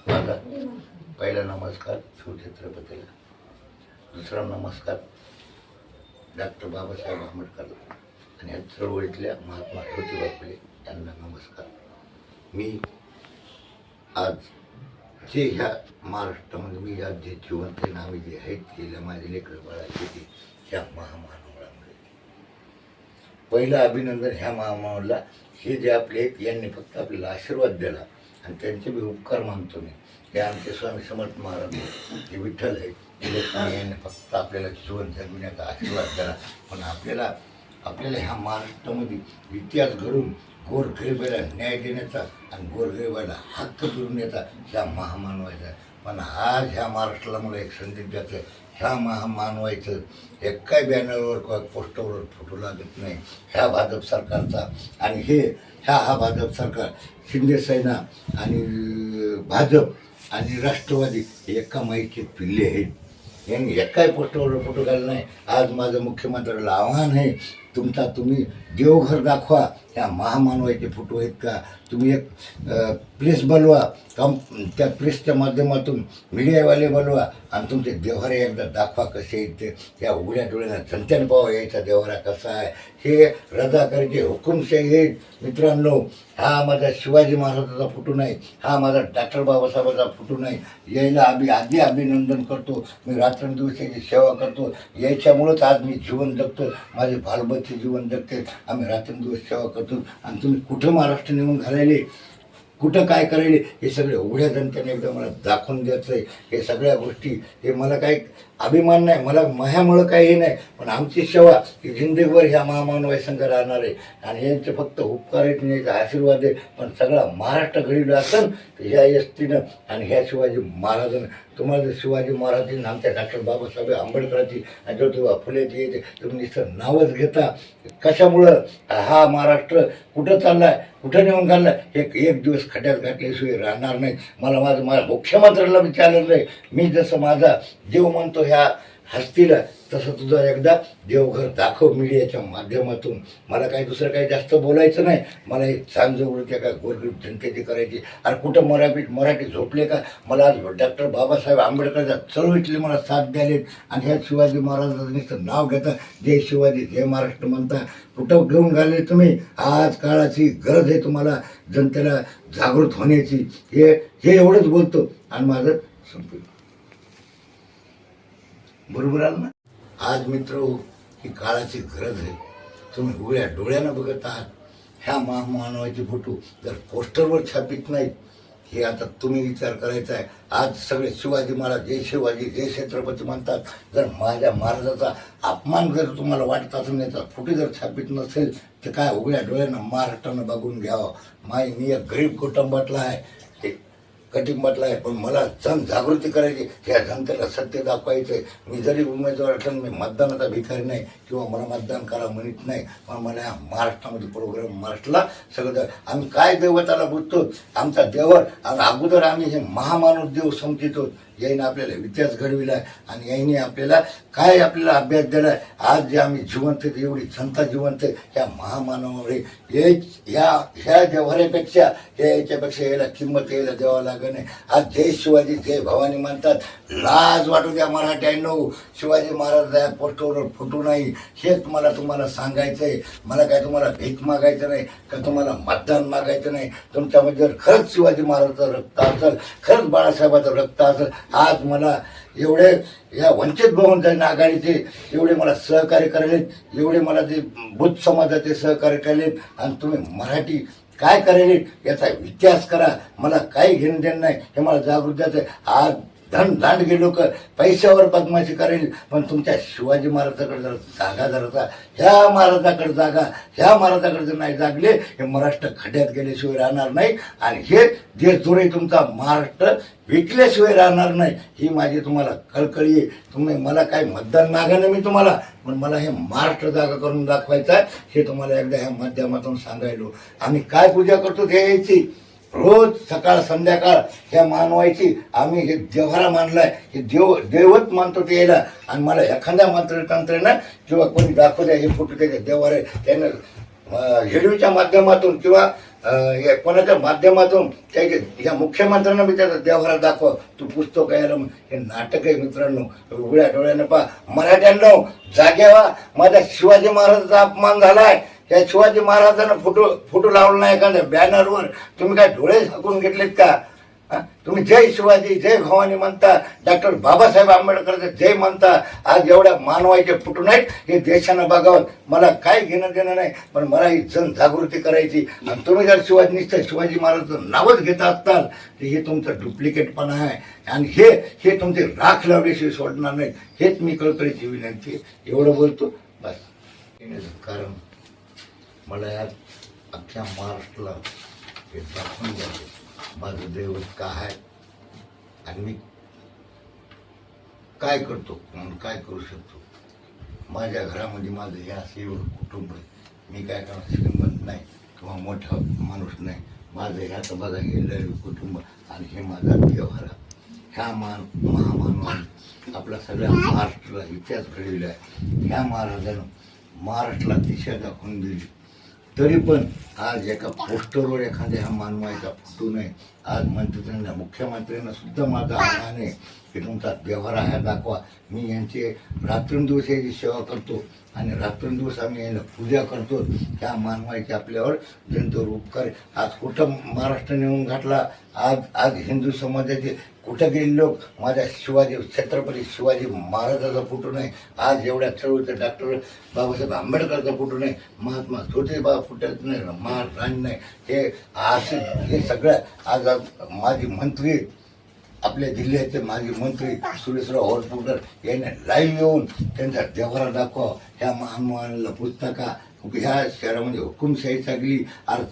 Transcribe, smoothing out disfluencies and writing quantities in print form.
माझा पहिला नमस्कार शिवछत्रपतीला, दुसरा नमस्कार डॉक्टर बाबासाहेब आंबेडकरला आणि या चळवळीतल्या महात्मा ज्योतिबा फुले यांना नमस्कार. मी आज जे ह्या महाराष्ट्रामध्ये मी आज जे जिवंत नावे जे आहेत गेल्या माझे लेकरं बाळाचे ते ह्या महामानवामुळे पहिलं अभिनंदन ह्या महामानवाला. हे जे आपले आहेत यांनी फक्त आपल्याला आशीर्वाद दिला आणि त्यांचे मी उपकार मानतो. मी हे आमचे स्वामी समर्थ महाराज हे विठ्ठल आहे, यांनी फक्त आपल्याला जीवन जगविण्याचा आशीर्वाद दिला. पण आपल्याला ह्या महाराष्ट्रामध्ये इतिहास घडून गोरगरिबाला न्याय देण्याचा आणि गोरगरिबाला हक्क फिरून देण्याचा ह्या महामानवाचा. पण आज ह्या महाराष्ट्राला मला एक संदेश द्यायचं आहे, ह्या महामानवायचं एक काय बॅनरवर किंवा पोस्टरवर फोटो लागत नाही ह्या भाजप सरकारचा. आणि हा भाजप सरकार शिंदे सेना आणि भाजप आणि राष्ट्रवादी एका माईचे पिल्ले आहेत. यांनी एकाही पोस्टरवर फोटो काढला नाही. आज माझं मुख्यमंत्र्याला आव्हान आहे, तुम्ही देवघर दाखवा. ह्या महामानवाचे फोटो आहेत का? तुम्ही एक प्रेस बोलवा, त्या प्रेसच्या माध्यमातून मीडियावाले बोलवा आणि तुमचे देव्हारे एकदा दाखवा कसे आहेत ते. त्या उघड्या डोळ्यानं जनतेने पाहावं यायचा देव्हारा कसा आहे. हे रजाकारचे हुकुमशाही आहेत मित्रांनो. हा माझा शिवाजी महाराजाचा फोटो नाही, हा माझा डॉक्टर बाबासाहेबांचा फोटो नाही. यायला आधी अभिनंदन करतो. मी रात्रंदिवस याची सेवा करतो. याच्यामुळंच आज मी जीवन जगतो, माझे बालबच्चे जीवन जगते. आम्ही रात्रंदिवस सेवा करतो. आणि तुम्ही कुठं महाराष्ट्र नेऊन घालायले, कुठं काय करायले, हे सगळे उघड्या जनतेने एकदा मला दाखवून द्यायचं आहे. हे सगळ्या गोष्टी हे मला काही अभिमान नाही, मला माझ्यामुळं काही हे नाही. पण आमची सेवा ही जिंदगीभर ह्या महामानवाई संघ राहणार आहे. आणि यांचे फक्त उपकार आहेत, याचा आशीर्वाद आहे. पण सगळा महाराष्ट्र घडीला असेल तर ह्या एसटीनं आणि ह्या शिवाजी महाराजांना. तुम्हाला जर शिवाजी महाराजांनी आमच्या डॉक्टर बाबासाहेब आंबेडकरांची आणि ज्योतिबा फुलेची येते तुम्ही नुसतं नावच घेता. कशामुळं हा महाराष्ट्र कुठं चालला आहे, कुठं नेऊन घालला एक दिवस खड्यात घातल्याशिवाय राहणार नाही. माझ्या मुख्यमंत्र्याला विचारलं आहे, मी जसं माझा जीव म्हणतो ह्या हस्तीला तसं तुझं एकदा देवघर दाखव मीडियाच्या माध्यमातून. मला काही दुसरं काही जास्त बोलायचं नाही. मला एक सांजवृत्ती का गोरगरीब जनतेची करायची. अरे कुठं मराठी झोपले का? मला आज डॉक्टर बाबासाहेब आंबेडकरच्या चळवळीतले मला साथ द्यालेत आणि ह्या शिवाजी महाराजांचं नाव घेता, जय शिवाजी जय महाराष्ट्र म्हणता. कुठं घेऊन घालले तुम्ही? आज काळाची गरज आहे तुम्हाला जनतेला जागृत होण्याची. हे एवढंच बोलतो आणि माझं संपलं. बरोबर आलं ना? आज मित्र ही काळाची गरज आहे. तुम्ही उघड्या डोळ्यानं बघत आहात. ह्या महामानवाचे फोटो जर पोस्टरवर छापित नाहीत, हे आता तुम्ही विचार करायचा आहे. आज सगळे शिवाजी महाराज जय शिवाजी जय छत्रपती म्हणतात. जर माझ्या महाराजाचा अपमान जर तुम्हाला वाटत असेल, याचा फोटो जर छापित नसेल तर काय उघड्या डोळ्यानं महाराष्ट्रानं बघून घ्यावं. मी एक गरीब कुटुंबातला आहे, कटिंबातला आहे. पण मला जनजागृती करायची, ह्या जनतेला सत्य दाखवायचं आहे. मी जरी उमेदवार असलं, मी मतदानाचा भिकारी नाही किंवा मला मतदान करा म्हणत नाही. पण मला ह्या महाराष्ट्रामध्ये प्रोग्राम महाराष्ट्राला सगळं आम्ही काय देवताला बुजतो, आमचा देवर आणि अगोदर आम्ही हे महामानव देव समजितो. याईने आपल्याला इतिहास घडविला आहे आणि याईने आपल्याला अभ्यास दिला आहे. आज जे आम्ही जिवंत एवढी जनता जिवंत ह्या महामानवामुळे ह्या देवाऱ्यापेक्षा याच्यापेक्षा याला किंमत यायला द्यावं लागत नाही. आज जय शिवाजी जय भवानी म्हणतात. लाज वाटू द्या मराठ्यांनो. शिवाजी महाराज पोस्टरवर फोटो नाही, हेच तुम्हाला सांगायचं आहे. मला काय तुम्हाला भीक मागायचं नाही का तुम्हाला मतदान मागायचं नाही. तुमच्यामध्ये जर खरंच शिवाजी महाराजाचं रक्त असेल, खरंच बाळासाहेबाचं रक्त असेल, आज मला एवढे या वंचित बहुजन आघाडीचे एवढे मला सहकार्य करायलेत, एवढे मला ते बुद्ध समाजाचे सहकार्य करायलेत. आणि तुम्ही मराठी काय करायले याचा इतिहास करा. मला काही घेणं देणं नाही, हे मला जागृत द्यायचं आहे. आज दांडगे लोक पैशावर बदमाशी करेल, पण तुमच्या शिवाजी महाराजाकडे जर जागा धरता, ह्या महाराजाकडे जर नाही जागले, हे महाराष्ट्र खड्यात गेल्याशिवाय राहणार नाही. आणि हे देशदुरे तुमचा महाराष्ट्र विकल्याशिवाय राहणार नाही. ही माझी तुम्हाला कळकळी आहे. तुम्ही मला काय मतदान मागायला मी तुम्हाला, पण मला हे महाराष्ट्र जागा करून दाखवायचं आहे. हे तुम्हाला एकदा ह्या माध्यमातून सांगायलो. आम्ही काय पूजा करतो ते यायची रोज सकाळ संध्याकाळ ह्या मानवायची. आम्ही हे देव्हारा मानलाय, हे देवत मानतो ते यायला. आणि मला एखाद्या मंत्रतंत्रेनं किंवा कोणी दाखवू द्या हे फोटो त्याच्या देव्हारे त्यानं हिडवीच्या माध्यमातून किंवा हे कोणाच्या माध्यमातून त्याचे ह्या मुख्यमंत्र्यांना मी त्याचा देवारा दाखव तू पुस्तक यायला हे नाटक आहे मित्रांनो. उघड्या डोळ्यानं पहा मराठ्यांनो, जागे व्हा. माझ्या शिवाजी महाराजांचा अपमान झालाय. त्या शिवाजी महाराजांना फोटो लावला नाही एखाद्या बॅनरवर. तुम्ही काय डोळे झाकून घेतलेत का? तुम्ही जय शिवाजी जय भवानी म्हणता, डॉक्टर बाबासाहेब आंबेडकरचं जय म्हणता. आज एवढ्या मानवाचे फुटून आहेत हे देशानं बघावं. मला काय घेणं देणं नाही, पण मला ही जनजागृती करायची. आणि तुम्ही जर शिवाजी महाराजांचं नावच घेत असताल तर हे तुमचं डुप्लिकेटपणा आहे. आणि हे तुमचे राख लावल्याशिवाय सोडणार नाही. हेच मी कळकळीची विनंती. एवढं बोलतो बस. कारण मला या अख्ख्या महाराष्ट्राला हे दाखवून द्यायचे माझं दैवत काय आहे आणि मी काय करतो म्हणून काय करू शकतो. माझ्या घरामध्ये माझं हे असं एवढं कुटुंब आहे. मी काय करणार श्रीमंत नाही किंवा मोठा माणूस नाही. माझं ह्याचं बघा हे लय कुटुंब आणि हे माझा व्यवहार. ह्या महामानवाने आपला सगळ्या महाराष्ट्राला इतिहास घडविला आहे. ह्या महाराजानं महाराष्ट्राला दिशा दाखवून दिली. तरी पण आज एका पोस्टरवर एखाद्या ह्या मानवाचा फोटो नाही. आज मंत्र्यांना मुख्यमंत्र्यांना सुद्धा माझं आव्हान आहे की तुमचा व्यवहार हा दाखवा. मी यांचे रात्रंदिवस याची सेवा करतो आणि रात्रंदिवस आम्ही यांना पूजा करतो. त्या मानवाचे आपल्यावर जंतूर उपकार. आज कुठं महाराष्ट्र नेऊन घातला. आज हिंदू समाजाचे कुठं गेले लोक माझ्या छत्रपती शिवाजी महाराजाचा फोटो नाही. आज एवढ्या चळवळीचं डॉक्टर बाबासाहेब आंबेडकरचा फोटो नाही. महात्मा ज्योतिबा फुटत नाही, महाराणी नाही. हे सगळं आज माजी मंत्री आपल्या जिल्ह्याचे माजी मंत्री सुरेशराव होरपूरकर यांनी लाईव्ह येऊन त्यांचा देवारा दाखवा. ह्या महामानवाला पुस्तका ह्या शहरामध्ये हुकुमशाही चालली. आज